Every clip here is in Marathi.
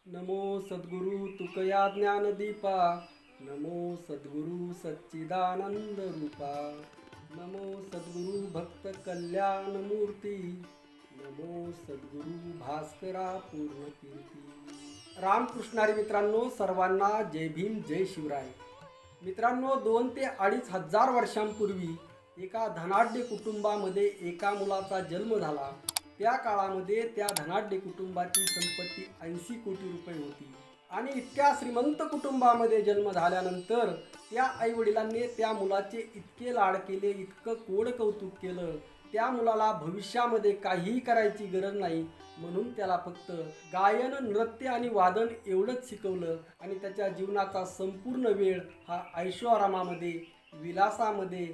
नमो सद्गुरु तुकया ज्ञानदीपा, नमो सद्गुरु सच्चिदानंद रूपा, नमो सद्गुरु भक्त कल्याण मूर्ती, नमो सद्गुरु भास्करा पूर्ण कीर्ती। रामकृष्णारी मित्रांनो, सर्वांना जय भीम, जय शिवराय। मित्रांनो, 2 ते 2.5 हजार वर्षांपूर्वी एका धनाढ्य कुटुंबामध्ये एका मुलाचा जन्म झाला। त्या काळामध्ये त्या धनाढ्य कुटुंबाची संपत्ती 80 कोटी रुपये होती आणि इतक्या श्रीमंत कुटुंबामध्ये जन्म झाल्यानंतर त्या आईवडिलांनी त्या मुलाचे इतके लाड केले, इतकं कोड कौतुक केलं। त्या मुलाला भविष्यामध्ये काहीही करायची गरज नाही म्हणून त्याला फक्त गायन, नृत्य आणि वादन एवढंच शिकवलं आणि त्याच्या जीवनाचा संपूर्ण वेळ हा ऐशोआरामामध्ये, विलासामध्ये,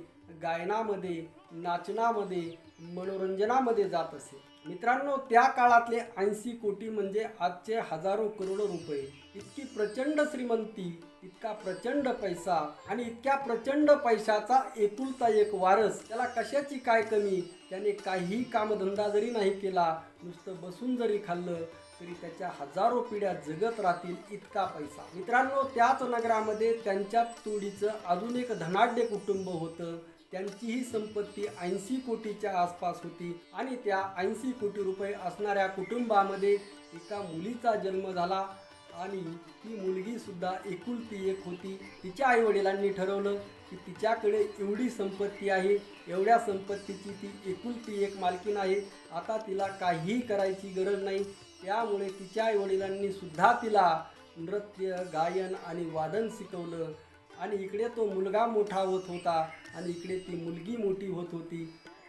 गायनामध्ये, नाचनामध्ये, मनोरंजनामध्ये जात असे। मित्रांनो, त्या काळातले 80 कोटी म्हणजे आजचे हजारो करोड रुपये। इतकी प्रचंड श्रीमंती, इतका प्रचंड पैसा आणि इतक्या प्रचंड पैशाचा एकुलता एक वारस, त्याला कशाची काय कमी। त्याने काही कामधंदा जरी नाही केला, नुसतं बसून जरी खाल्लं तरी त्याच्या हजारो पिढ्या जगत राहतील इतका पैसा। मित्रांनो, त्याच नगरामध्ये त्यांच्या तोडीचं अजून एक धनाढ्य कुटुंब होतं। त्यांचीही संपत्ती 80 कोटीच्या आसपास होती आणि त्या 80 कोटी रुपये असणाऱ्या कुटुंबामध्ये एका मुलीचा जन्म झाला आणि ती मुलगी सुद्धा एकुलती एक होती। तिच्या आईवडिलांनी ठरवलं की तिच्याकडे एवढी संपत्ती आहे, एवढ्या संपत्तीची ती एकुलती एक मालकीण आहे, आता तिला काहीही करायची गरज नाही। त्यामुळे तिच्या आईवडिलांनी सुद्धा तिला नृत्य, गायन आणि वादन शिकवलं आणि इकडे तो मुलगा मोठा होत होता आणि इकडे ती मुलगी मोठी होत होती।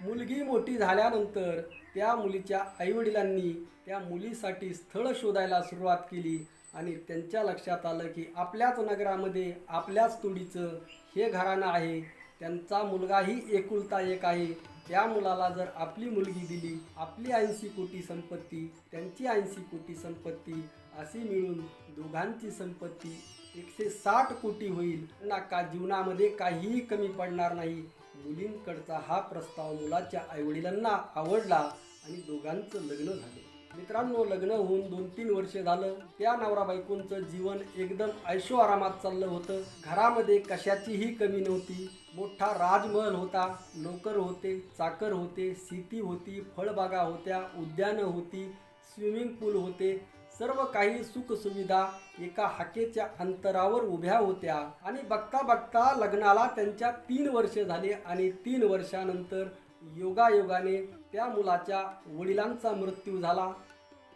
मुलगी मोठी झाल्यानंतर त्या मुलीच्या आईवडिलांनी त्या मुलीसाठी स्थळ शोधायला सुरुवात केली आणि त्यांच्या लक्षात आलं की आपल्याच नगरामध्ये आपल्याच तोडीचं हे घराणं आहे, त्यांचा मुलगाही एकुलता एक आहे। त्या मुलाला जर आपली मुलगी दिली, आपली 80 कोटी संपत्ती, त्यांची 80 कोटी संपत्ती, अशी मिळून दोघांची संपत्ती 160 कोटी होईल ना, का जीवनामध्ये काहीही कमी पडणार नाही। मुलींकडचा हा प्रस्ताव मुलाच्या आईवडिलांना आवडला आणि दोघांचं लग्न झालं। मित्रांनो, लग्न होऊन 2-3 वर्षे झालं। त्या नवरा बायकोंचं जीवन एकदम ऐशोआरामात चाललं होतं। घरामध्ये कशाचीही कमी नव्हती। मोठा राजमहल होता, नोकर होते, चाकर होते, शेती होती, फळबागा होत्या, उद्यानं होती, स्विमिंग पूल होते, सर्व काही सुखसुविधा एका हाकेच्या अंतरावर उभ्या होत्या। आणि बघता बघता लग्नाला त्यांच्या 3 वर्षे झाली आणि 3 वर्षानंतर योगायोगाने त्या मुलाच्या वडिलांचा मृत्यू झाला।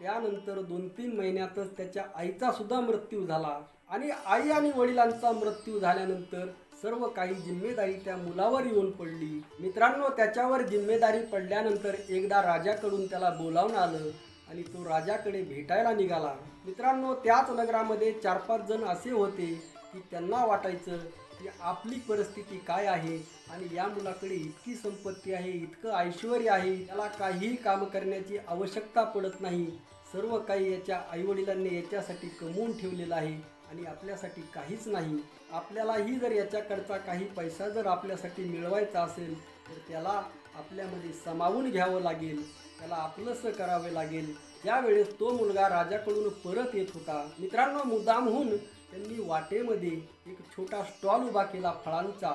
त्यानंतर 2-3 महिन्यातच त्याच्या आईचा सुद्धा मृत्यू झाला आणि आई आणि वडिलांचा मृत्यू झाल्यानंतर सर्व काही जिम्मेदारी त्या मुलावर येऊन पडली। मित्रांनो, त्याच्यावर जिम्मेदारी पडल्यानंतर एकदा राजाकडून त्याला बोलावून आलं आणि तो राजाकडे भेटायला निघाला। मित्रांनो, त्याच नगरामध्ये 4-5 जण असे होते की त्यांना वाटायचं की आपली परिस्थिती काय आहे आणि या मुलाकडे इतकी संपत्ती आहे, इतकं ऐश्वर्य आहे, त्याला काहीही काम करण्याची आवश्यकता पडत नाही, सर्व काही याच्या आईवडिलांनी याच्यासाठी कमवून ठेवलेलं आहे आणि आपल्यासाठी काहीच नाही। आपल्यालाही जर याच्याकडचा काही पैसा जर आपल्यासाठी मिळवायचा असेल तर त्याला आपल्यामध्ये सामावून घ्यावं लागेल, त्याला आपलंसं करावे लागेल। ज्यावेळेस तो मुलगा राजाकडून परत येत होता, मित्रांनो, मुद्दामहून त्यांनी वाटेमध्ये एक छोटा स्टॉल उभा केला फळांचा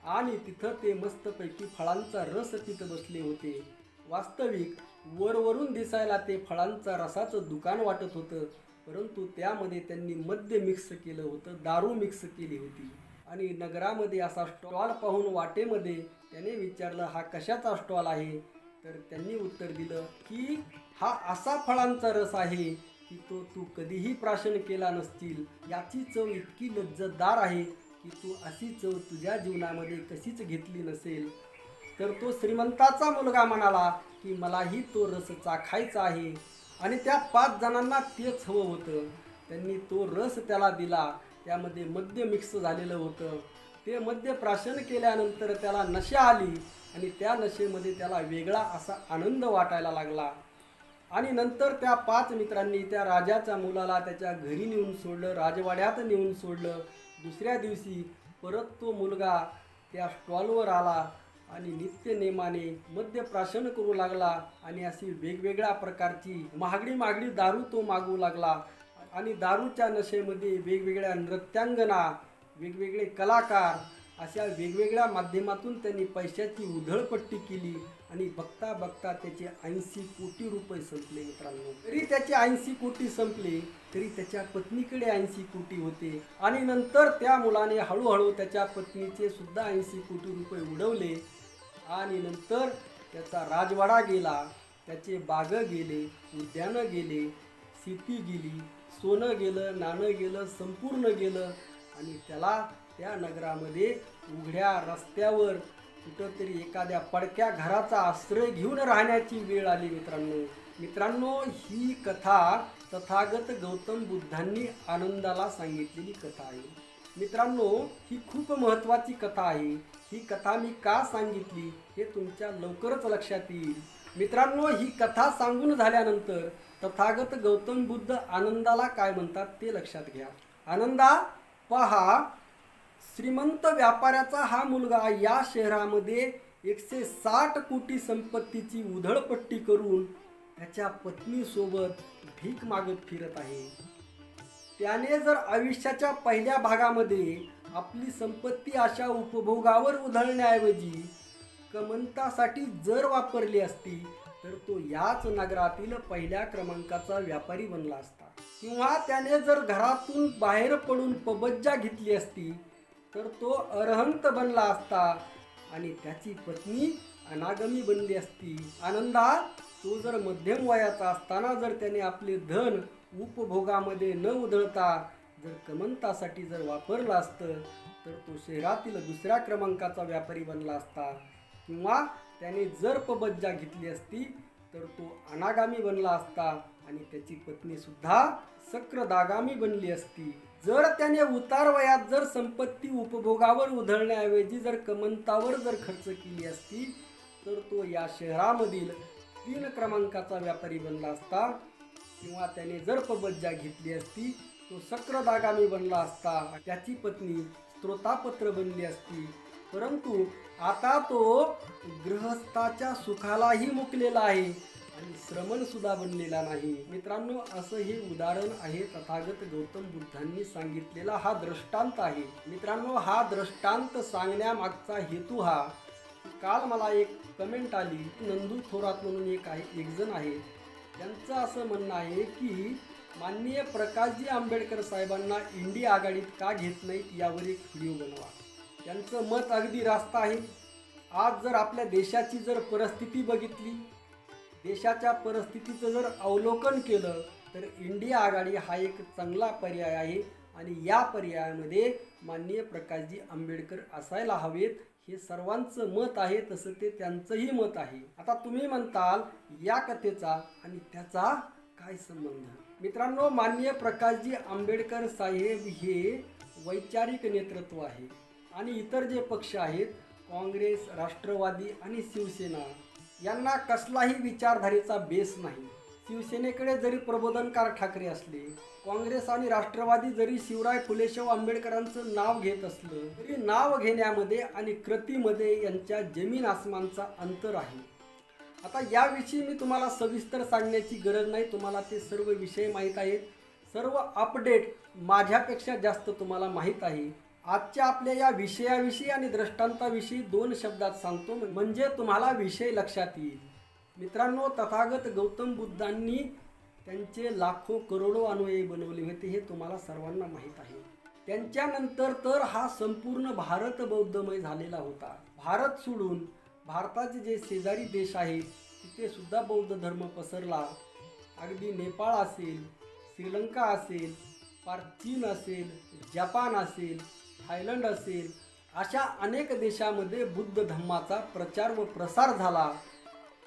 आणि तिथं ते मस्तपैकी फळांचा रस पित बसले होते। वास्तविक वरवरून दिसायला ते फळांचा रसाचं दुकान वाटत होतं, परंतु त्यामध्ये त्यांनी मद्य मिक्स केलं होतं, दारू मिक्स केली होती। आणि नगरामध्ये असा स्टॉल पाहून वाटेमध्ये त्याने विचारलं, हा कशाचा स्टॉल आहे? तर त्यांनी उत्तर दिलं की हा असा फळांचा रस आहे की तो तू कधीही प्राशन केला नसतील, याची चव इतकी लज्जतदार आहे की तू अशी चव तुझ्या जीवनामध्ये कशीच घेतली नसेल। तर तो श्रीमंताचा मुलगा म्हणाला की मलाही तो रस चाखायचा आहे आणि त्या 5 जणांना तेच हवं होतं। त्यांनी तो रस त्याला दिला, त्यामध्ये मद्य मिक्स झालेलं होतं। ते मद्य प्राशन केल्यानंतर त्याला नशा आली आणि त्या नशेमध्ये त्याला वेगळा असा आनंद वाटायला लागला आणि नंतर त्या 5 मित्रांनी त्या राजाच्या मुलाला त्याच्या घरी नेऊन सोडलं, राजवाड्यात नेऊन सोडलं। दुसऱ्या दिवशी परत तो मुलगा त्या स्टॉलवर आला आणि नित्यनेमाने मद्यप्राशन करू लागला आणि अशी वेगवेगळ्या प्रकारची महागडी दारू तो मागू लागला। आणि दारूच्या नशेमध्ये वेगवेगळ्या नृत्यांगना, वेगवेगळे कलाकार अशा वेगवेगळ्या माध्यमातून त्यांनी पैशाची उधळपट्टी केली आणि बघता बघता त्याचे 80 कोटी रुपये संपले मित्रांनो. तरी त्याचे 80 कोटी संपले तरी त्याच्या पत्नीकडे 80 कोटी होते आणि नंतर त्या मुलाने हळूहळू त्याच्या पत्नीचे सुद्धा 80 कोटी रुपये उडवले आणि नंतर त्याचा राजवाडा गेला, त्याचे बागं गेले, उद्यानं गेले, शेती गेली, सोनं गेलं, नाणं गेलं, संपूर्ण गेलं आणि त्याला त्या नगरामध्ये उघड्या रस्त्यावर कुठंतरी एखाद्या पडक्या घराचा आश्रय घेऊन राहण्याची वेळ आली मित्रांनो. ही कथा तथागत गौतम बुद्धांनी आनंदाला सांगितलेली कथा आहे मित्रांनो. ही खूप महत्त्वाची कथा आहे. ही कथा मी का सांगितली हे तुमच्या लवकरच लक्षात येईल मित्रांनो. ही कथा सांगून झाल्यानंतर तथागत गौतम बुद्ध आनंदाला काय म्हणतात ते लक्षात घ्या. आनंदा पहा, श्रीमंत व्यापाऱ्याचा हा मुलगा या शहरामध्ये 160 कोटी संपत्तीची उधळपट्टी करून त्याच्या पत्नीसोबत भीक मागत फिरत आहे. त्याने जर आयुष्याच्या पहिल्या भागामध्ये आपली संपत्ती अशा उपभोगावर उधळण्याऐवजी कमंतासाठी जर वापरली असती तर तो याच नगरातील पहिल्या क्रमांकाचा व्यापारी बनला असता. किंवा त्याने जर घरातून बाहेर पडून पबज्जा घेतली असती तर तो अरहंत बनला असता आणि त्याची पत्नी अनागमी बनली असती. आनंदा, तो जर मध्यम वयाचा असताना जर त्याने आपले धन उपभोगामध्ये न उधळता जर कमंतासाठी जर वापरलं असतं तर तो शहरातील दुसऱ्या क्रमांकाचा व्यापारी बनला असता. किंवा त्याने जर पबज्जा घेतली असती तर तो अनागामी बनला असता आणि त्याची पत्नी सुद्धा सक्र-दागामी बनली असती. जर त्याने उतार वयात जर संपत्ती उपभोगावर उधळण्याऐवजी जर कमंतावर जर खर्च केली असती तर तो या शहरामधील 3 क्रमांकाचा व्यापारी बनला असता. किंवा त्याने जर पबज्जा घेतली असती तो सक्र-दागामी बनला असता. त्याची पत्नी स्त्रोतापत्र बनली असती. परंतु आता तो गृहस्थाच्या सुखालाही मुकलेला आहे आणि श्रमण सुद्धा बनलेला नाही मित्रांनो. असं हे उदाहरण आहे तथागत गौतम बुद्धांनी सांगितलेला हा दृष्टांत आहे मित्रांनो. हा दृष्टांत सांगण्यामागचा हेतू हा, काल मला एक कमेंट आली, नंदू थोरात म्हणून एक जण आहे, त्यांचं असं म्हणणं आहे की माननीय प्रकाशजी आंबेडकर साहेबांना इंडिया आघाडीत का घेत नाहीत यावर एक व्हिडिओ बनवा. त्यांचं मत अगदी रास्त आहे. आज जर आपल्या देशाची जर परिस्थिती बघितली, देशाच्या परिस्थितीचं जर अवलोकन केलं तर इंडिया आघाडी हा एक चांगला पर्याय आहे आणि या पर्यायामध्ये माननीय प्रकाशजी आंबेडकर असायला हवेत हे सर्वांचं मत आहे, तसं ते त्यांचंही मत आहे. आता तुम्ही म्हणताल या कथेचा आणि त्याचा काय संबंध? मित्रांनो, माननीय प्रकाशजी आंबेडकर साहेब हे वैचारिक नेतृत्व आहे आणि इतर जे पक्ष आहेत काँग्रेस, राष्ट्रवादी आणि शिवसेना यांना कसलाही विचारधारेचा बेस नाही. शिवसेनेकडे जरी प्रबोधनकार ठाकरे असले, काँग्रेस आणि राष्ट्रवादी जरी शिवराय फुलेशाह आंबेडकरांचं नाव घेत असलं तरी नाव घेण्यामध्ये आणि कृतीमध्ये यांच्या जमीन आसमानचा अंतर आहे. आता याविषयी मी तुम्हाला सविस्तर सांगण्याची गरज नाही, तुम्हाला ते सर्व विषय माहीत आहेत. सर्व अपडेट माझ्यापेक्षा जास्त तुम्हाला माहीत आहे. आजच्या आपल्या या विषयाविषयी आणि दृष्टांताविषयी 2 शब्दात सांगतो म्हणजे तुम्हाला विषय लक्षात येईल. मित्रांनो, तथागत गौतम बुद्धांनी त्यांचे लाखो करोडो अनुयायी बनवले होते हे तुम्हाला सर्वांना माहीत आहे. त्यांच्यानंतर तर हा संपूर्ण भारत बौद्धमय झालेला होता. भारत सोडून भारताचे जे शेजारी देश आहेत तिथे सुद्धा बौद्ध धर्म पसरला. अगदी नेपाळ असेल, श्रीलंका असेल, पार चीन असेल, जपान असेल, थायलंड असेल, अशा अनेक देशामध्ये बुद्ध धर्माचा प्रचार व प्रसार झाला.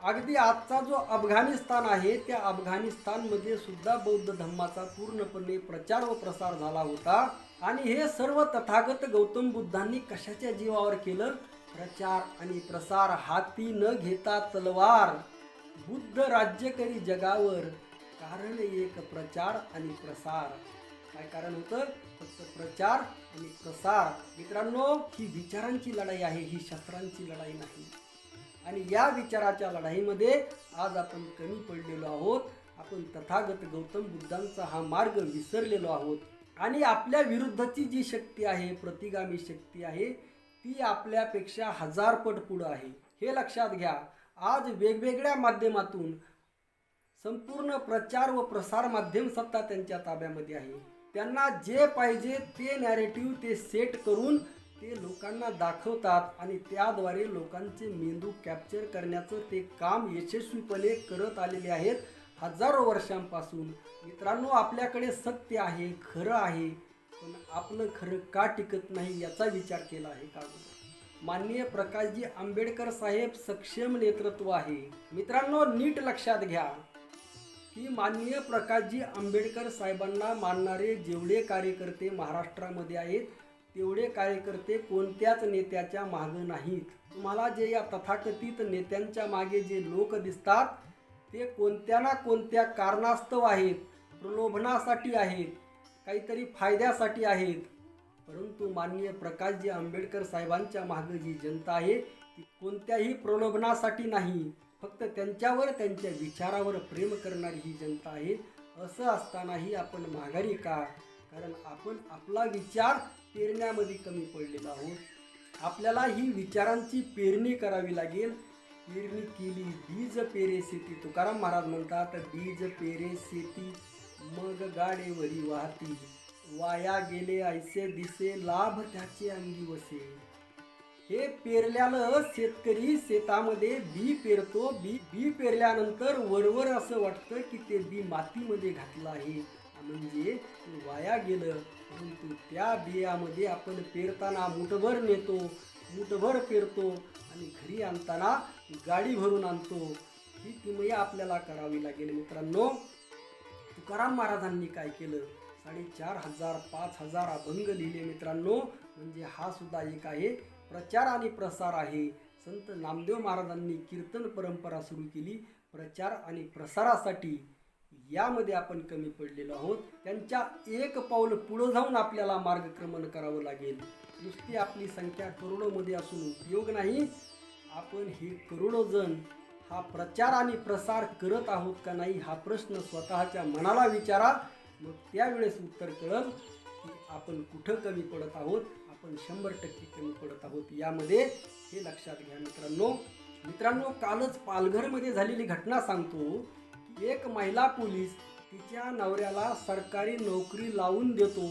अगदी आजचा जो अफगाणिस्तान आहे त्या अफगाणिस्तानमध्ये सुद्धा बौद्ध धर्माचा पूर्णपणे प्रचार व प्रसार झाला होता. आणि हे सर्व तथागत गौतम बुद्धांनी कशाच्या जीवावर केलं? प्रचार आणि प्रसार. हाती न घेता तलवार, बुद्ध राज्य करी जगावर, कारण एक प्रचार आणि प्रसार. काय कारण होतं? फक्त प्रचार आणि प्रसार. मित्रांनो, ही विचारांची लढाई आहे, ही शस्त्रांची लढाई नाही. आणि या विचाराच्या लढाईमध्ये आज आपण कमी पडलेलो आहोत आपण तथागत गौतम बुद्धांचा हा मार्ग विसरलेलो आहोत आणि आपल्या विरुद्धची जी शक्ती आहे, प्रतिगामी शक्ती आहे, ती आपल्यापेक्षा 1000 पट पुढं आहे. हे लक्षात घ्या. आज वेगवेगळ्या माध्यमातून संपूर्ण प्रचार व प्रसार माध्यम सत्ता त्यांच्या ताब्यामध्ये आहे. त्यांना जे पाहिजे ते नॅरेटिव्ह ते सेट करून ते लोकांना दाखवतात आणि त्याद्वारे लोकांचे मेंदू कॅप्चर करण्याचं ते काम यशस्वीपणे करत आलेले आहेत हजारो वर्षांपासून. मित्रांनो, आपल्याकडे सत्य आहे, खरं आहे, पण आपलं खरं का टिकत नाही याचा विचार केला आहे का? माननीय प्रकाशजी आंबेडकर साहेब सक्षम नेतृत्व आहे. मित्रांनो, नीट लक्षात घ्या की माननीय प्रकाशजी आंबेडकर साहेबांना मानणारे जेवढे कार्यकर्ते महाराष्ट्रामध्ये आहेत तेवढे कार्यकर्ते कोणत्याच नेत्याच्या मागे नाहीत. तुम्हाला जे या तथाकथित नेत्यांच्या मागे जे लोक दिसतात ते कोणत्या ना कोणत्या कारणास्तव आहेत, प्रलोभनासाठी आहेत, काहीतरी फायद्यासाठी आहेत. परंतु माननीय प्रकाशजी आंबेडकर साहेबांच्या मागे जी जनता आहे ती कोणत्याही प्रलोभनासाठी नाही, फक्त त्यांच्यावर त्यांच्या विचारावर प्रेम करणारी ही जनता आहे. असं असतानाही आपण माघारी का? कारण आपण आपला विचार पेरण्यामध्ये कमी पडलेलो आहोत. आपल्याला ही विचारांची पेरणी करावी लागेल. पेरणी केली, बीज पेरे शेती. तुकाराम महाराज म्हणतात, बीज पेरे शेती मग गाडेवरी वाहती, वाया गेले ऐसे दिसे लाभ त्याचे अंगी वसे. हे पेरल्यानं शेतकरी शेतामध्ये बी पेरतो. बी पेरल्यानंतर वरवर असं वाटतं की ते बी मातीमध्ये घातलं आहे, म्हणजे ते वाया गेलं. परंतु त्या बियामध्ये आपण पेरताना मुठभर नेतो, मुठभर पेरतो आणि घरी आणताना गाडी भरून आणतो. ही किमया आपल्याला करावी लागेल. मित्रांनो, तुकाराम महाराजांनी काय केलं? 4500 5000 अभंग लिहिले. मित्रांनो, म्हणजे हा सुद्धा एक आहे प्रचार आणि प्रसार आहे. संत नामदेव महाराजांनी कीर्तन परंपरा सुरू केली प्रचार आणि प्रसारासाठी. यामध्ये आपण कमी पडलेलो आहोत. त्यांच्या एक पाऊल पुढे जाऊन आपल्याला मार्गक्रमण करावं लागेल. नुसती आपली संख्या करोडोमध्ये असून उपयोग नाही. आपण हे करोडो जण हा प्रचार आणि प्रसार करत आहोत का नाही हा प्रश्न स्वतःच्या मनाला विचारा. मग त्यावेळेस उत्तर कळेल की आपण कुठं कमी पडत आहोत. आपण 100% कमी पडत आहोत यामध्ये, हे लक्षात घ्या. मित्रांनो, कालच पालघरमध्ये झालेली घटना सांगतो. एक महिला पोलीस तिच्या नवऱ्याला सरकारी नोकरी लावून देतो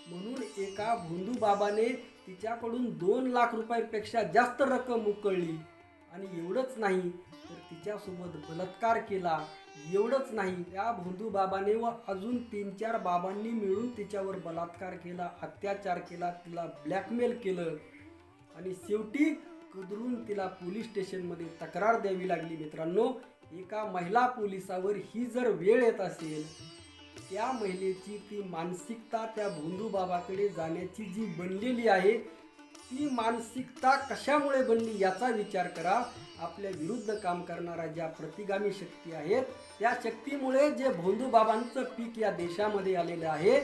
म्हणून एका भोंदू बाबाने तिच्याकडून 2 लाख रुपयांपेक्षा जास्त रक्कम उकळली. आणि एवढंच नाही तर तिच्यासोबत बलात्कार केला. एवढंच नाही, त्या भोंदू बाबाने व अजून 3-4 बाबांनी मिळून तिच्यावर बलात्कार केला, अत्याचार केला, तिला ब्लॅकमेल केलं आणि शेवटी कदरून तिला पोलीस स्टेशनमध्ये तक्रार द्यावी लागली. मित्रांनो, एका महिला पोलिसावर ही जर वेळ येत असेल, त्या महिलेची ती मानसिकता त्या भोंदू बाबाकडे जाण्याची जी बनलेली आहे ती मानसिकता कशामुळे बनली याचा विचार करा. आपल्या विरुद्ध काम करणाऱ्या ज्या प्रतिगामी शक्ती आहेत त्या शक्तीमुळे जे भोंदू बाबांचं पीक या देशामध्ये आलेलं आहे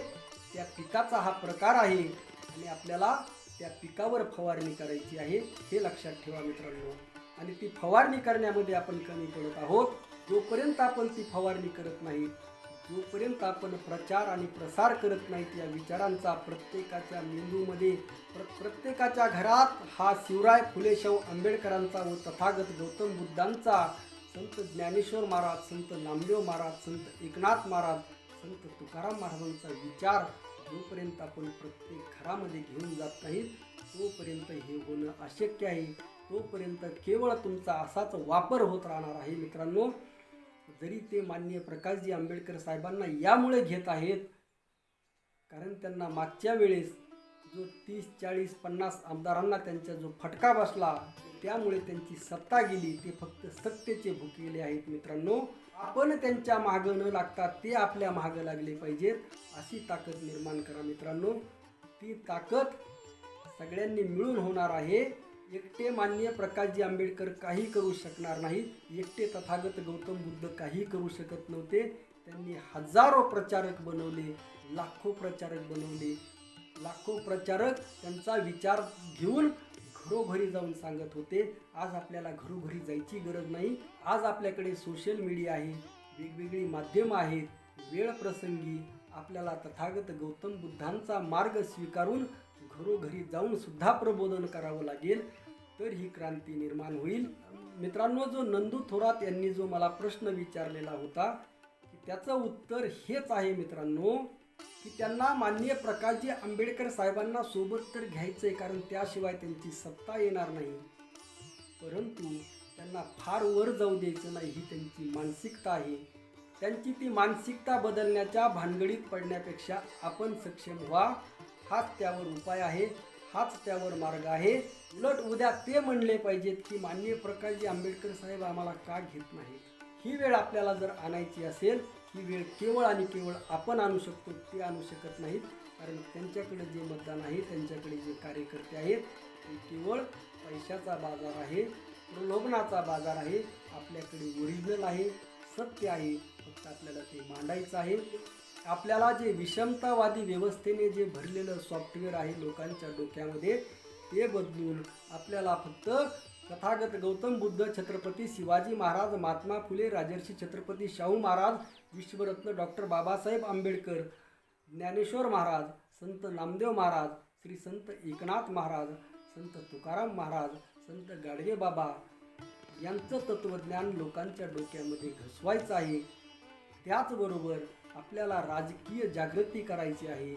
त्या पिकाचा हा प्रकार आहे आणि आपल्याला त्या पिकावर फवारणी करायची आहे, हे लक्षात ठेवा मित्रांनो. आणि ती फवारणी करण्यामध्ये आपण कमी पडत आहोत. जोपर्यंत आपण ती फवारणी करत नाही, जोपर्यंत आपण प्रचार आणि प्रसार करत नाहीत या विचारांचा प्रत्येकाच्या मेंदूमध्ये, प्रत्येकाच्या घरात हा शिवराय फुले शाहू आंबेडकरांचा व तथागत गौतम बुद्धांचा, संत ज्ञानेश्वर महाराज, संत नामदेव महाराज, संत एकनाथ महाराज, संत तुकाराम महाराजांचा विचार जोपर्यंत आपण प्रत्येक घरामध्ये घेऊन जात नाहीत तोपर्यंत हे होणं अशक्य आहे. तोपर्यंत केवळ तुमचा असाच वापर होत राहणार आहे. मित्रांनो, जरी ते माननीय प्रकाशजी आंबेडकर साहेबांना यामुळे घेत आहेत कारण त्यांना मागच्या वेळेस जो 30, 40, 50 आमदारांना त्यांचा जो फटका बसला त्यामुळे त्यांची सत्ता गेली. ते फक्त सत्तेचे भुकेले आहेत. मित्रांनो, आपण त्यांच्या मागं न लागता ते आपल्या मागं लागले पाहिजेत, अशी ताकद निर्माण करा. मित्रांनो, ती ताकद सगळ्यांनी मिळून होणार आहे. एकटे माननीय प्रकाशजी आंबेडकर काही करू शकणार नाहीत. एकटे तथागत गौतम बुद्ध काही करू शकत नव्हते. त्यांनी हजारो प्रचारक बनवले, लाखो प्रचारक बनवले. लाखो प्रचारक त्यांचा विचार घेऊन घरोघरी जाऊन सांगत होते. आज आपल्याला घरोघरी जायची गरज नाही. आज आपल्याकडे सोशल मीडिया आहे, वेगवेगळी माध्यमं आहेत. वेळ प्रसंगी आपल्याला तथागत गौतम बुद्धांचा मार्ग स्वीकारून घरोघरी जाऊन सुद्धा प्रबोधन करावं लागेल, तर ही क्रांती निर्माण होईल. मित्रांनो, जो नंदू थोरात यांनी जो मला प्रश्न विचारलेला होता, की त्याचं उत्तर हेच आहे मित्रांनो, की त्यांना माननीय प्रकाशजी आंबेडकर साहेबांना सोबत तर घ्यायचं आहे, कारण त्याशिवाय त्यांची सत्ता येणार नाही. परंतु त्यांना फार वर जाऊ द्यायचं नाही, ही त्यांची मानसिकता आहे. त्यांची ती मानसिकता बदलण्याच्या भानगडीत पडण्यापेक्षा आपण सक्षम व्हा, हाच त्यावर उपाय आहे, हाच त्यावर मार्ग आहे. उलट उद्या ते म्हणले पाहिजेत की माननीय प्रकाशजी आंबेडकर साहेब आम्हाला का घेत नाहीत. ही वेळ आपल्याला जर आणायची असेल, ही वेळ केवळ आणि केवळ आपण आणू शकतो, ते आणू शकत नाहीत. कारण त्यांच्याकडे जे मतदान आहे, त्यांच्याकडे जे कार्यकर्ते आहेत, ते केवळ पैशाचा बाजार आहे, प्रलोभनाचा बाजार आहे. आपल्याकडे ओरिजिनल आहे, सत्य आहे, फक्त आपल्याला ते मांडायचं आहे. आपल्याला जे विषमतावादी व्यवस्थेने जे भरलेलं सॉफ्टवेअर आहे लोकांच्या डोक्यामध्ये, ते बदलून आपल्याला फक्त तथागत गौतम बुद्ध, छत्रपती शिवाजी महाराज, महात्मा फुले, राजर्षी छत्रपती शाहू महाराज, विश्वरत्न डॉक्टर बाबासाहेब आंबेडकर, ज्ञानेश्वर महाराज, संत नामदेव महाराज, श्री संत एकनाथ महाराज, संत तुकाराम महाराज, संत गाडगे बाबा यांचं तत्त्वज्ञान लोकांच्या डोक्यामध्ये घुसवायचं आहे. त्याचबरोबर आपल्याला राजकीय जागृती करायची आहे.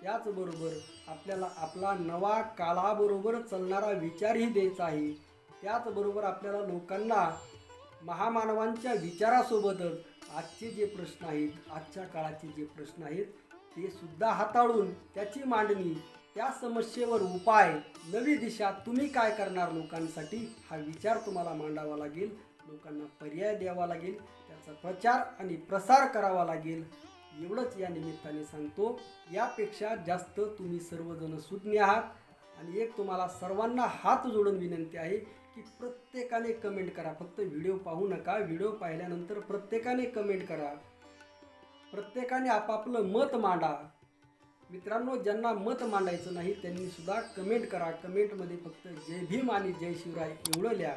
त्याचबरोबर आपल्याला आपला नवा काळाबरोबर चालणारा विचारही द्यायचा आहे. त्याचबरोबर आपल्याला लोकांना महामानवांच्या विचारासोबतच आजचे जे प्रश्न आहेत, आजच्या काळाचे जे प्रश्न आहेत, ते सुद्धा हाताळून त्याची मांडणी, त्या समस्येवर उपाय, नवी दिशा तुम्ही काय करणार लोकांसाठी, हा विचार तुम्हाला मांडावा लागेल. लोकांना पर्याय द्यावा लागेल, त्याचा प्रचार आणि प्रसार करावा लागेल. एवढंच या निमित्ताने सांगतो. यापेक्षा जास्त तुम्ही सर्वजण सुज्ञ आहात. आणि एक तुम्हाला सर्वांना हात जोडून विनंती आहे की प्रत्येकाने कमेंट करा. फक्त व्हिडिओ पाहू नका, व्हिडिओ पाहिल्यानंतर प्रत्येकाने कमेंट करा. प्रत्येकाने आपापलं मत मांडा. मित्रांनो, ज्यांना मत मांडायचं नाही त्यांनी सुद्धा कमेंट करा. कमेंटमध्ये फक्त जय भीम आणि जय शिवराय एवढं लिहा.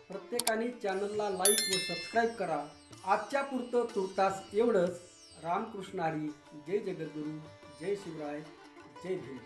प्रत्येकाने चॅनलला लाईक व सबस्क्राईब करा. आजच्या पुरतं तुर्तास एवढंच. रामकृष्ण हरी. जय जगद्गुरू. जय शिवराय. जय भीम.